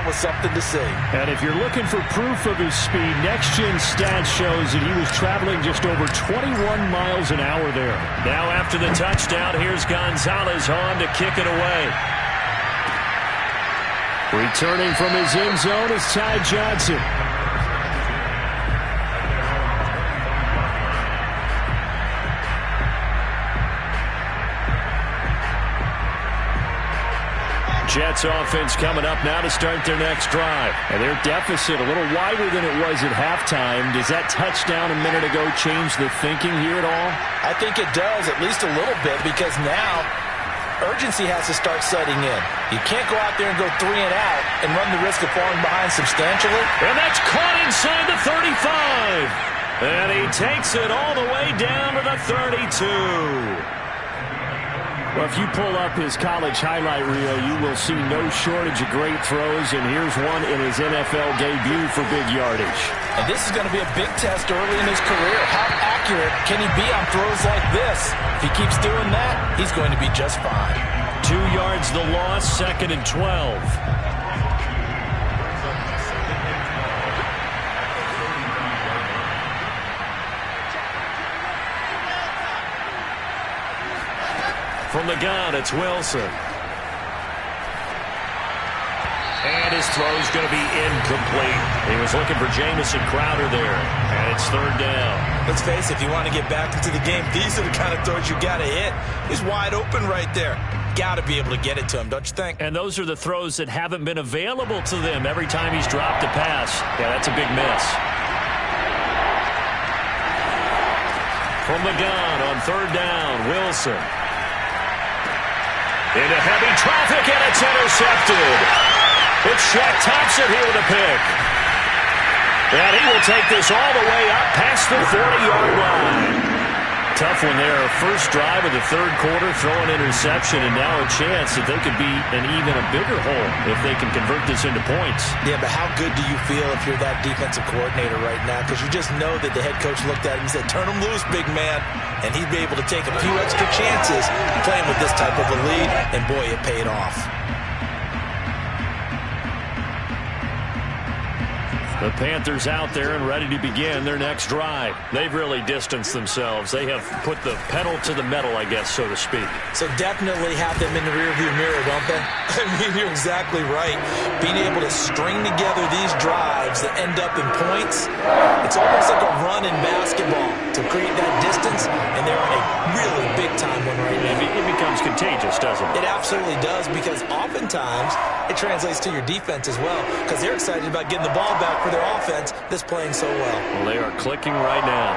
that was something to see. And if you're looking for proof of his speed, Next Gen Stats shows that he was traveling just over 21 miles an hour there. Now after the touchdown, here's Gonzalez on to kick it away. Returning from his end zone is Ty Johnson. Jets offense coming up now to start their next drive. And their deficit a little wider than it was at halftime. Does that touchdown a minute ago change the thinking here at all? I think it does, at least a little bit, because now urgency has to start setting in. You can't go out there and go 3 and out and run the risk of falling behind substantially. And that's caught inside the 35. And he takes it all the way down to the 32. Well, if you pull up his college highlight reel, you will see no shortage of great throws, and here's one in his NFL debut for big yardage. And this is going to be a big test early in his career. How accurate can he be on throws like this? If he keeps doing that, he's going to be just fine. 2 yards the loss, 2nd and 12. From the gun, it's Wilson. And his throw's going to be incomplete. He was looking for Jamison Crowder there. And it's 3rd down. Let's face it, if you want to get back into the game, these are the kind of throws you got to hit. He's wide open right there. Got to be able to get it to him, don't you think? And those are the throws that haven't been available to them every time he's dropped a pass. Yeah, that's a big miss. From the gun on 3rd down, Wilson. Into heavy traffic, and it's intercepted. It's Shaq Thompson here with a pick. And he will take this all the way up past the 40-yard line. Tough one there. First drive of the 3rd quarter, throw an interception, and now a chance that they could be in even a bigger hole if they can convert this into points. Yeah, but how good do you feel if you're that defensive coordinator right now? Because you just know that the head coach looked at him and said, turn him loose, big man. And he'd be able to take a few extra chances playing with this type of a lead, and boy, it paid off. The Panthers out there and ready to begin their next drive. They've really distanced themselves. They have put the pedal to the metal, I guess, so to speak. So definitely have them in the rearview mirror, don't they? I mean, you're exactly right. Being able to string together these drives that end up in points, it's almost like a run in basketball to create that distance, and they're on a really big-time one right now. It becomes contagious, doesn't it? It absolutely does, because oftentimes it translates to your defense as well, because they're excited about getting the ball back for their offense that's playing so well. Well, they are clicking right now.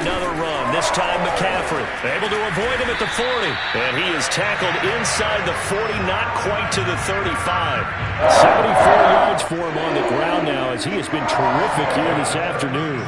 Another run, this time McCaffrey. Able to avoid him at the 40. And he is tackled inside the 40, not quite to the 35. 74 yards for him on the ground now, as he has been terrific here this afternoon.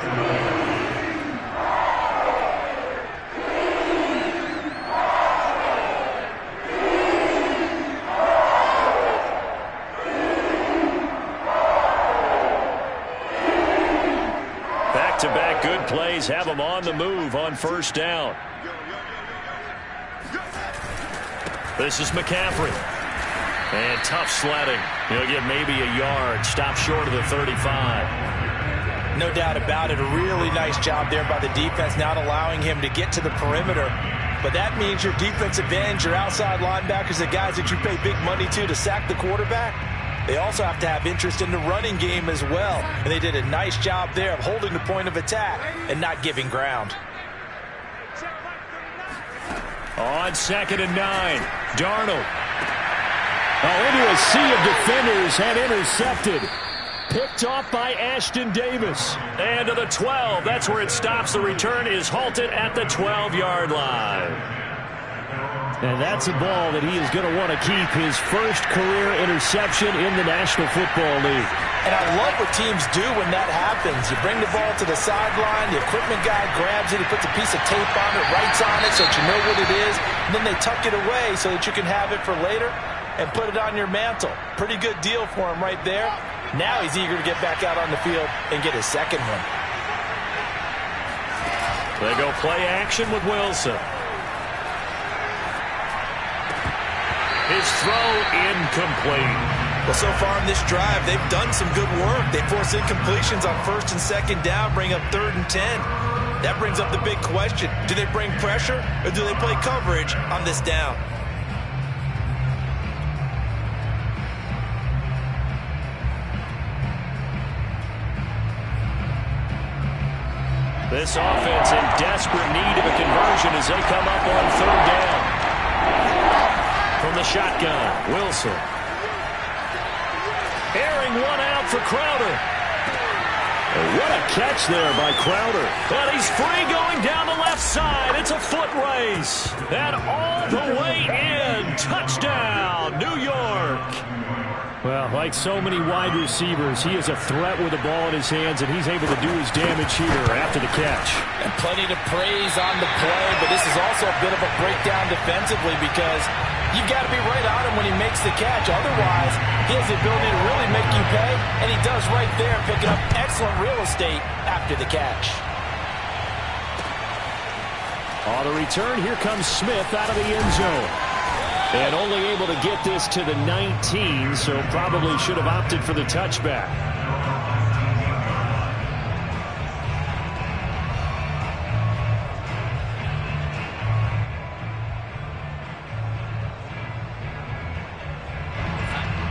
Back-to-back good plays have him on the move on 1st down. This is McCaffrey. And tough sledding. He'll get maybe a yard. Stop short of the 35. No doubt about it. A really nice job there by the defense, not allowing him to get to the perimeter. But that means your defensive ends, your outside linebackers, the guys that you pay big money to sack the quarterback, they also have to have interest in the running game as well. And they did a nice job there of holding the point of attack and not giving ground. On 2nd and 9, Darnold. Into a sea of defenders and intercepted. Picked off by Ashton Davis. And to the 12. That's where it stops. The return is halted at the 12-yard line. And that's a ball that he is going to want to keep, his first career interception in the National Football League. And I love what teams do when that happens. You bring the ball to the sideline, the equipment guy grabs it, he puts a piece of tape on it, writes on it so that you know what it is, and then they tuck it away so that you can have it for later and put it on your mantle. Pretty good deal for him right there. Now he's eager to get back out on the field and get his second one. They go play action with Wilson. His throw incomplete. Well, so far in this drive, they've done some good work. They force incompletions on 1st and 2nd down, bring up 3rd and 10. That brings up the big question. Do they bring pressure or do they play coverage on this down? This offense in desperate need of a conversion as they come up on 3rd down. From the shotgun, Wilson. Airing one out for Crowder. What a catch there by Crowder. And he's free going down the left side. It's a foot race. And all the way in. Touchdown, New York. Well, like so many wide receivers, he is a threat with the ball in his hands, and he's able to do his damage here after the catch. And plenty to praise on the play, but this is also a bit of a breakdown defensively because you've got to be right on him when he makes the catch. Otherwise, he has the ability to really make you pay, and he does right there, picking up excellent real estate after the catch. On the return, here comes Smith out of the end zone. And only able to get this to the 19, so probably should have opted for the touchback.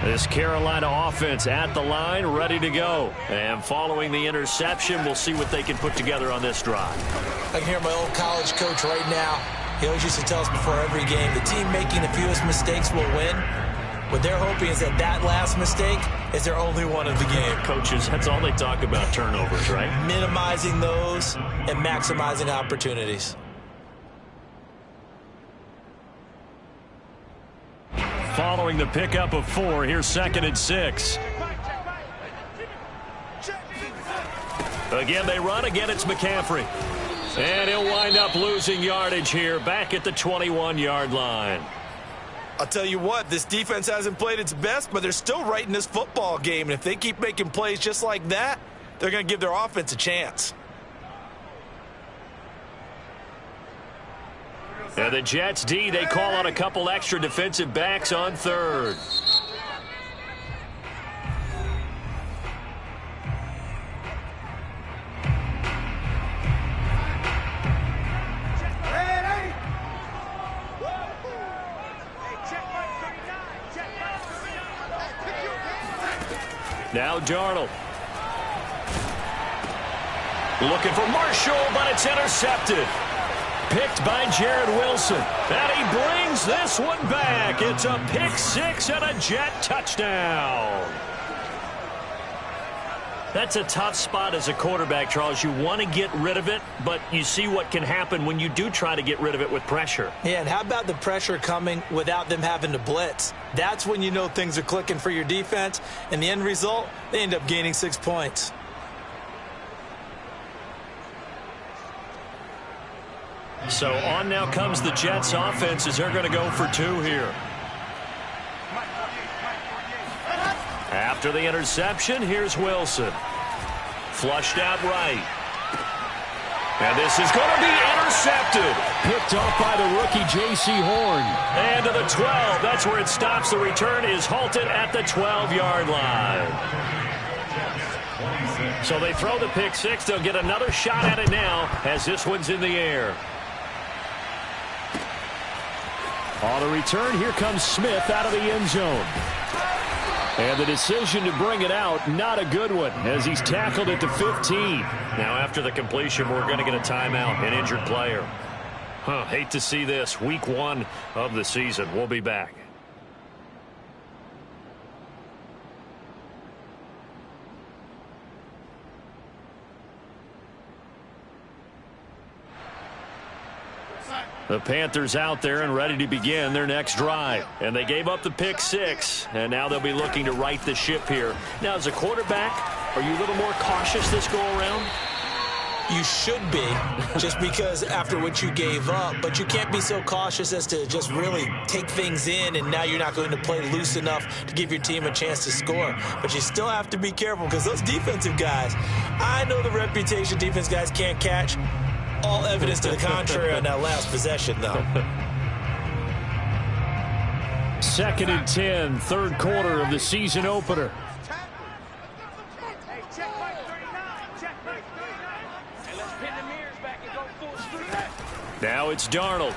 This Carolina offense at the line, ready to go. And following the interception, we'll see what they can put together on this drive. I can hear my old college coach right now. He always used to tell us before every game, the team making the fewest mistakes will win. What they're hoping is that that last mistake is their only one of the game. Coaches, that's all they talk about, turnovers, right? Minimizing those and maximizing opportunities. Following the pickup of 4, here's 2nd and 6. Again, they run. Again, it's McCaffrey. And he'll wind up losing yardage here back at the 21-yard line. I'll tell you what, this defense hasn't played its best, but they're still right in this football game. And if they keep making plays just like that, they're going to give their offense a chance. And the Jets D, they call on a couple extra defensive backs on 3rd. Now Darnold. Looking for Marshall, but it's intercepted. Picked by Jared Wilson. And he brings this one back. It's a pick 6 and a Jet touchdown. That's a tough spot as a quarterback, Charles. You want to get rid of it, but you see what can happen when you do try to get rid of it with pressure. Yeah, and how about the pressure coming without them having to blitz? That's when you know things are clicking for your defense, and the end result, they end up gaining 6 points. So on now comes the Jets offense as they're going to go for 2 here. After the interception, here's Wilson. Flushed out right. And this is going to be intercepted. Picked off by the rookie J.C. Horn. And to the 12. That's where it stops. The return is halted at the 12-yard line. So they throw the pick 6. They'll get another shot at it now as this one's in the air. On the return, here comes Smith out of the end zone. And the decision to bring it out, not a good one, as he's tackled at the 15. Now, after the completion, we're going to get a timeout, an injured player. Hate to see this. Week 1 of the season. We'll be back. The Panthers out there and ready to begin their next drive. And they gave up the pick 6, and now they'll be looking to right the ship here. Now, as a quarterback, are you a little more cautious this go-around? You should be, just because after what you gave up. But you can't be so cautious as to just really take things in, and now you're not going to play loose enough to give your team a chance to score. But you still have to be careful because those defensive guys, I know the reputation defense guys can't catch. All evidence to the contrary on that last possession, though. 2nd and 10, third quarter of the season opener. Now it's Darnold.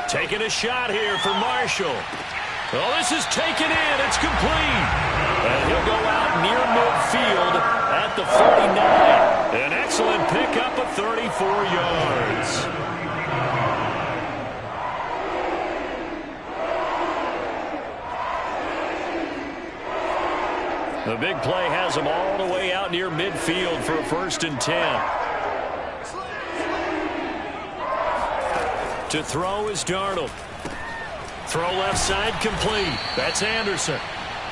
Taking a shot here for Marshall. Oh, this is taken in. It's complete. And he'll go out near midfield at the 49. An excellent pickup of 34 yards. The big play has him all the way out near midfield for a 1st and 10. To throw is Darnold. Throw left side complete. That's Anderson.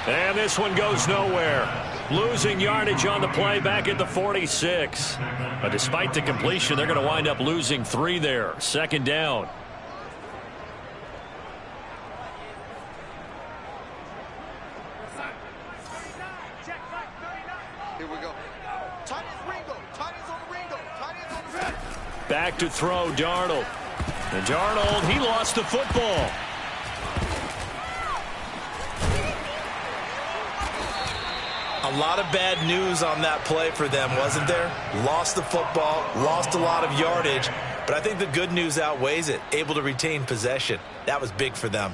And this one goes nowhere. Losing yardage on the play back at the 46. But despite the completion, they're going to wind up losing 3 there. 2nd down. Here we go. Tight ends Ringo. Tight ends on the Ringo. Tight ends on the Ringo. Back to throw, Darnold. And Darnold, he lost the football. A lot of bad news on that play for them, wasn't there? Lost the football, lost a lot of yardage, but I think the good news outweighs it. Able to retain possession. That was big for them.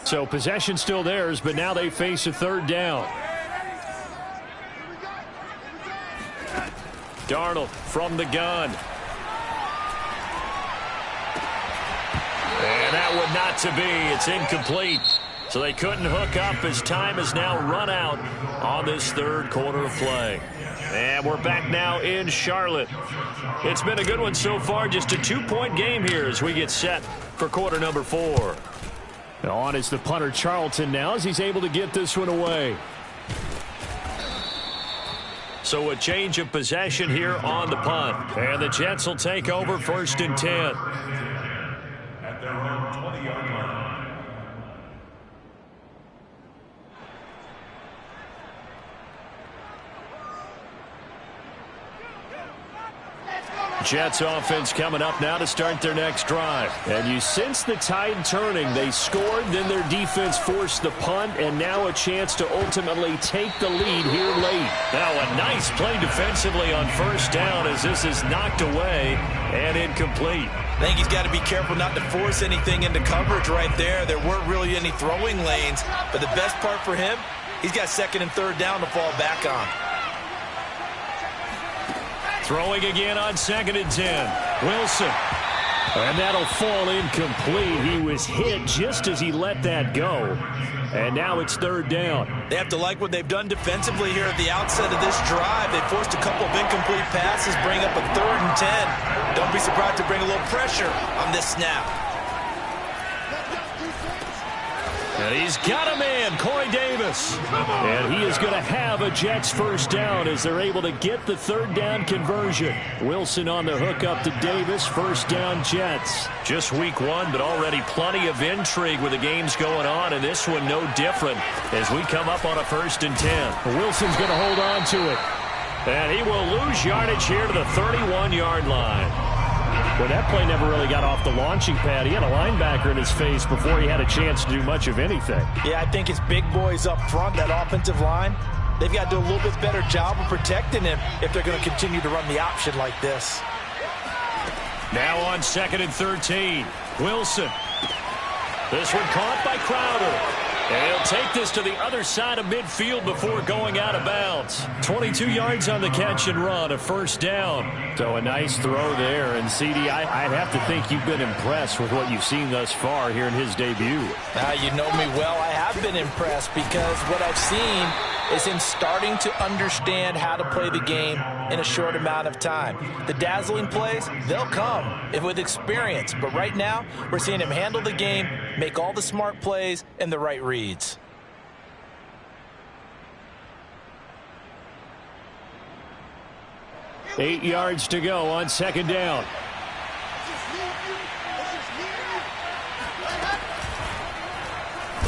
So possession still theirs, but now they face a 3rd down. Darnold from the gun. And that would not to be. It's incomplete. So they couldn't hook up as time has now run out on this 3rd quarter of play. And we're back now in Charlotte. It's been a good one so far. Just a 2-point game here as we get set for quarter number 4. On is the punter Charlton now as he's able to get this one away. So a change of possession here on the punt. And the Jets will take over 1st and 10. At their own 20-yard line. Jets offense coming up now to start their next drive. And you sense the tide turning. They scored, then their defense forced the punt, and now a chance to ultimately take the lead here late. Now a nice play defensively on 1st down as this is knocked away and incomplete. I think he's got to be careful not to force anything into coverage right there. There weren't really any throwing lanes, but the best part for him, he's got 2nd and 3rd down to fall back on. Throwing again on 2nd and 10. Wilson. And that'll fall incomplete. He was hit just as he let that go. And now it's 3rd down. They have to like what they've done defensively here at the outset of this drive. They forced a couple of incomplete passes, bring up a 3rd and 10. Don't be surprised to bring a little pressure on this snap. And he's got a man, Corey Davis. And he is going to have a Jets 1st down as they're able to get the 3rd down conversion. Wilson on the hook up to Davis. 1st down Jets. Just week 1, but already plenty of intrigue with the games going on, and this one no different as we come up on a 1st and 10. Wilson's going to hold on to it. And he will lose yardage here to the 31-yard line. Well, that play never really got off the launching pad. He had a linebacker in his face before he had a chance to do much of anything. Yeah, I think his big boys up front, that offensive line, they've got to do a little bit better job of protecting him if they're going to continue to run the option like this. Now on 2nd and 13, Wilson. This one caught by Crowder. And he'll take this to the other side of midfield before going out of bounds. 22 yards on the catch and run, a 1st down. So a nice throw there. And, CD, I'd have to think you've been impressed with what you've seen thus far here in his debut. You know me well. I have been impressed because what I've seen is him starting to understand how to play the game in a short amount of time. The dazzling plays, they'll come with experience. But right now, we're seeing him handle the game, make all the smart plays, and the right reads. Eight yards to go on 2nd down.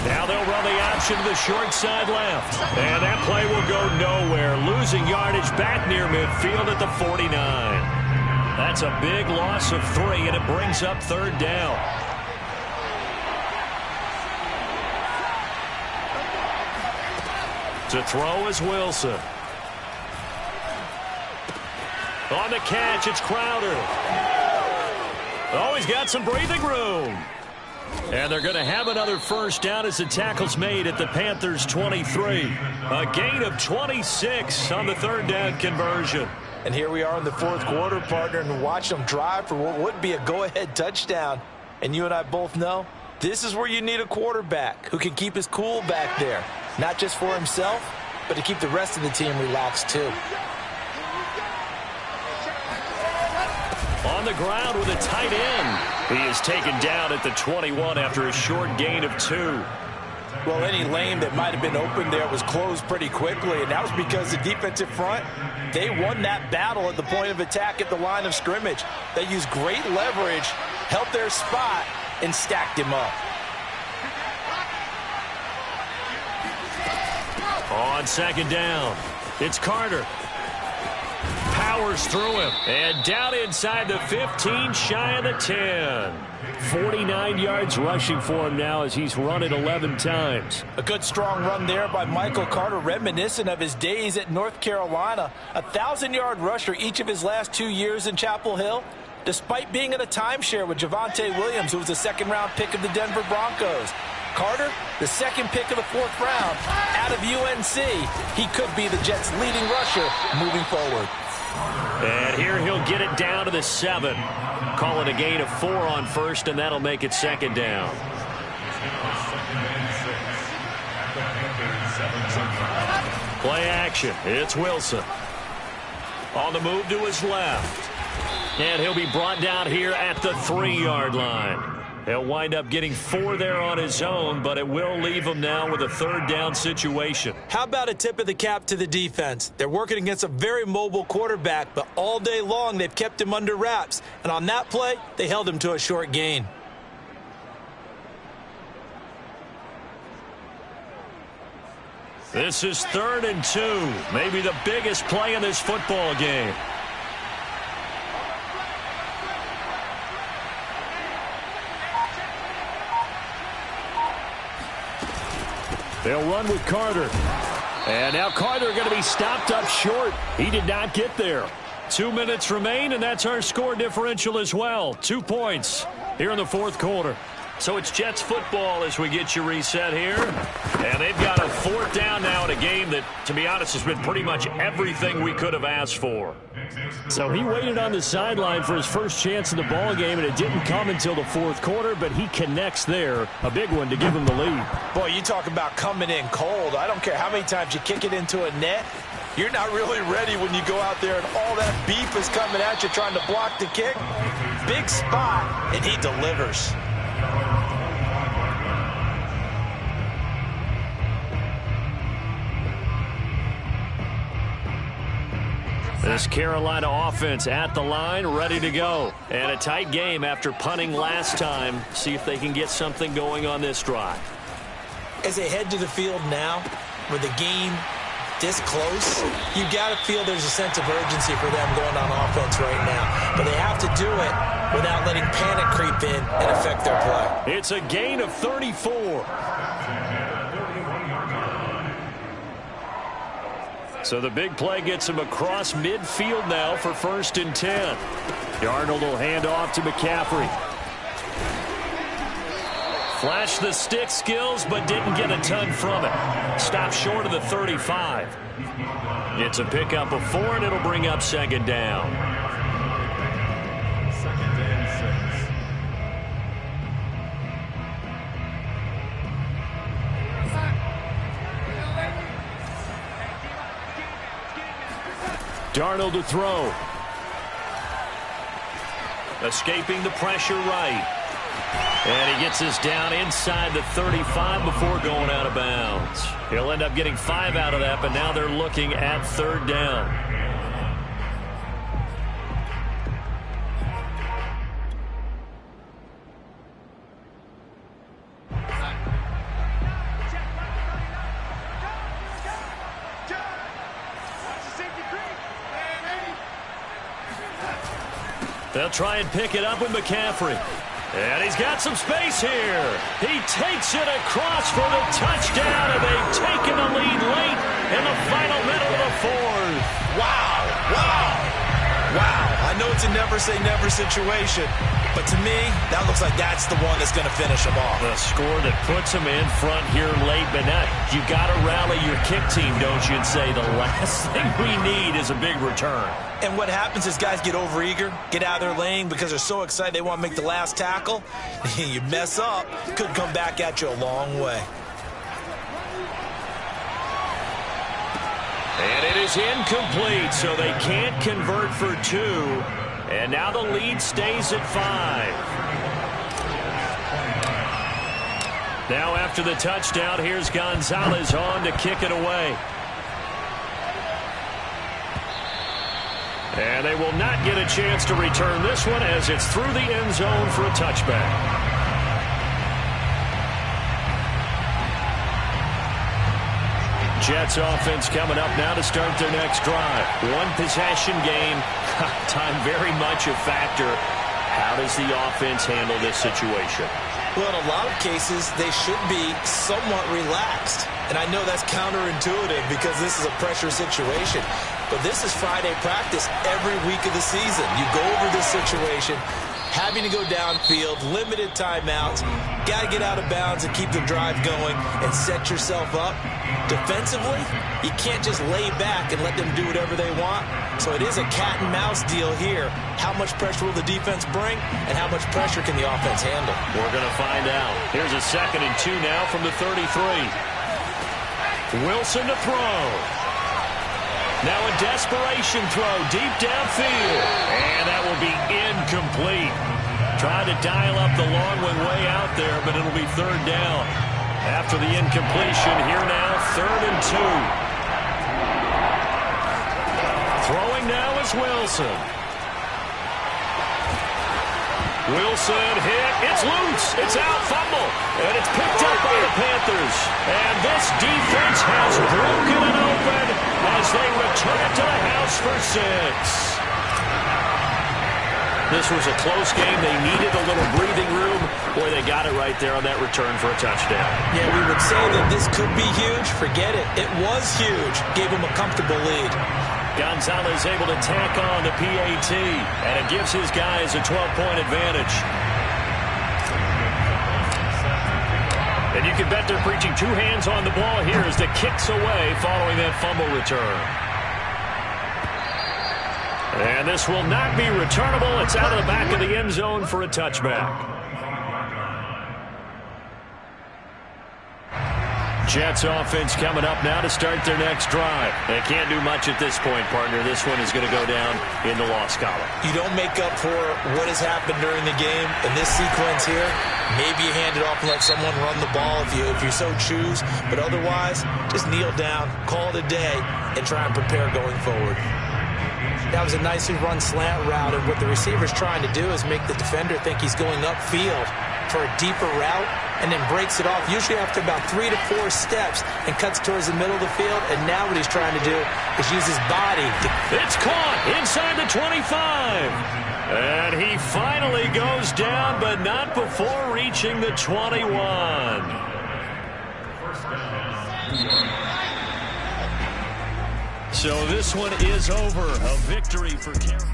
Now they'll run the option to the short side left. And that play will go nowhere, losing yardage back near midfield at the 49. That's a big loss of 3, and it brings up third down. To throw is Wilson. On the catch, it's Crowder. Oh, he's got some breathing room. And they're going to have another first down as the tackle's made at the Panthers' 23. A gain of 26 on the third down conversion. And here we are in the fourth quarter, partner, and watch them drive for what would be a go-ahead touchdown. And you and I both know this is where you need a quarterback who can keep his cool back there. Not just for himself, but to keep the rest of the team relaxed too. On the ground with a tight end. He is taken down at the 21 after a short gain of 2. Well, any lane that might have been open there was closed pretty quickly, and that was because the defensive front, they won that battle at the point of attack at the line of scrimmage. They used great leverage, held their spot, and stacked him up. On second down, it's Carter. Powers through him, and down inside the 15, shy of the 10. 49 yards rushing for him now as he's run it 11 times. A good strong run there by Michael Carter, reminiscent of his days at North Carolina. A 1,000-yard rusher each of his last 2 years in Chapel Hill, despite being in a timeshare with Javonte Williams, who was a second-round pick of the Denver Broncos. Carter, the second pick of the 4th round out of UNC. He could be the Jets' leading rusher moving forward. And here he'll get it down to the 7. Call it a gain of 4 on first, and that'll make it second down. Play action. It's Wilson. On the move to his left. And he'll be brought down here at the 3-yard line. He'll wind up getting 4 there on his own, but it will leave him now with a third down situation. How about a tip of the cap to the defense? They're working against a very mobile quarterback, but all day long they've kept him under wraps. And on that play, they held him to a short gain. This is 3rd and 2, maybe the biggest play in this football game. They'll run with Carter. And now Carter going to be stopped up short. He did not get there. 2 minutes remain, and that's our score differential as well. 2 points here in the fourth quarter. So it's Jets football as we get you reset here. And they've got a 4th down now in a game that, to be honest, has been pretty much everything we could have asked for. So he waited on the sideline for his first chance in the ball game, and it didn't come until the fourth quarter, but he connects there. A big one to give him the lead. Boy, you talk about coming in cold. I don't care how many times you kick it into a net. You're not really ready when you go out there and all that beef is coming at you trying to block the kick. Big spot, and he delivers. This Carolina offense at the line, ready to go. And a tight game after punting last time. See if they can get something going on this drive. As they head to the field now, with the game this close, you got to feel there's a sense of urgency for them going on offense right now. But they have to do it without letting panic creep in and affect their play. It's a gain of 34. So the big play gets him across midfield now for 1st and 10. Darnold will hand off to McCaffrey. Flashed the stick skills, but didn't get a ton from it. Stopped short of the 35. It's a pickup of 4, and it'll bring up second down. Darnold to throw. Escaping the pressure right. And he gets this down inside the 35 before going out of bounds. He'll end up getting 5 out of that, but now they're looking at third down. They'll try and pick it up with McCaffrey. And he's got some space here. He takes it across for the touchdown, and they've taken the lead late in the final minute of the fourth. Wow, wow, wow. I know it's a never-say-never situation, but to me, that looks like that's the one that's going to finish them off. The score that puts them in front here late, but now you got to rally your kick team, don't you, and say the last thing we need is a big return. And what happens is guys get overeager, get out of their lane because they're so excited they want to make the last tackle. You mess up, could come back at you a long way. And it is incomplete, so they can't convert for 2. And now the lead stays at 5. Now after the touchdown, here's Gonzalez on to kick it away. And they will not get a chance to return this one as it's through the end zone for a touchback. Jets offense coming up now to start their next drive. One possession game. Time very much a factor. How does the offense handle this situation? Well, in a lot of cases, they should be somewhat relaxed. And I know that's counterintuitive because this is a pressure situation. But this is Friday practice every week of the season. You go over this situation, having to go downfield, limited timeouts, got to get out of bounds and keep the drive going and set yourself up. Defensively, you can't just lay back and let them do whatever they want. So it is a cat and mouse deal here. How much pressure will the defense bring and how much pressure can the offense handle? We're going to find out. Here's a 2nd and 2 now from the 33. Wilson to throw. Now a desperation throw deep downfield. And that will be incomplete. Trying to dial up the long one way out there, but it'll be 3rd down. After the incompletion, here now, 3rd and 2. Throwing now is Wilson. Wilson hit. It's loose. It's out. Fumble. And it's picked up by the Panthers. And this defense has broken it open as they return to the house for 6. This was a close game. They needed a little breathing room. Boy, they got it right there on that return for a touchdown. Yeah, we would say that this could be huge. Forget it. It was huge. Gave them a comfortable lead. Gonzalez able to tack on the PAT, and it gives his guys a 12-point advantage. And you can bet they're preaching 2 hands on the ball here as the kicks away following that fumble return. And this will not be returnable. It's out of the back of the end zone for a touchback. Jets offense coming up now to start their next drive. They can't do much at this point, partner. This one is going to go down in the loss column. You don't make up for what has happened during the game. In this sequence here, maybe you hand it off and let someone run the ball if you so choose. But otherwise, just kneel down, call it a day, and try and prepare going forward. That was a nicely run slant route, and what the receiver's trying to do is make the defender think he's going upfield for a deeper route, and then breaks it off, usually after about 3 to 4 steps, and cuts towards the middle of the field. And now what he's trying to do is use his body. It's caught inside the 25. And he finally goes down, but not before reaching the 21. So this one is over. A victory for Carolina.